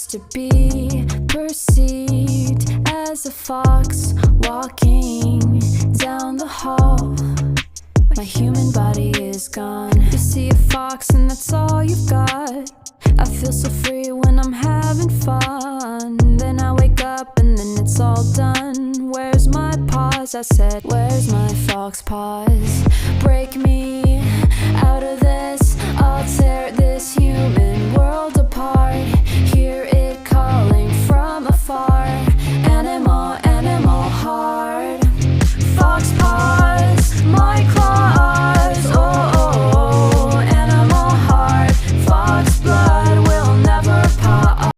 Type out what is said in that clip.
used to be perceived as a fox walking down the hall. My human body is gone. You see a fox and that's all you've got. I feel so free when I'm having fun. Then I wake up and then it's all done. Where's my paws? I said, where's my fox paws? Break me out of this, I'll tear this human world apart.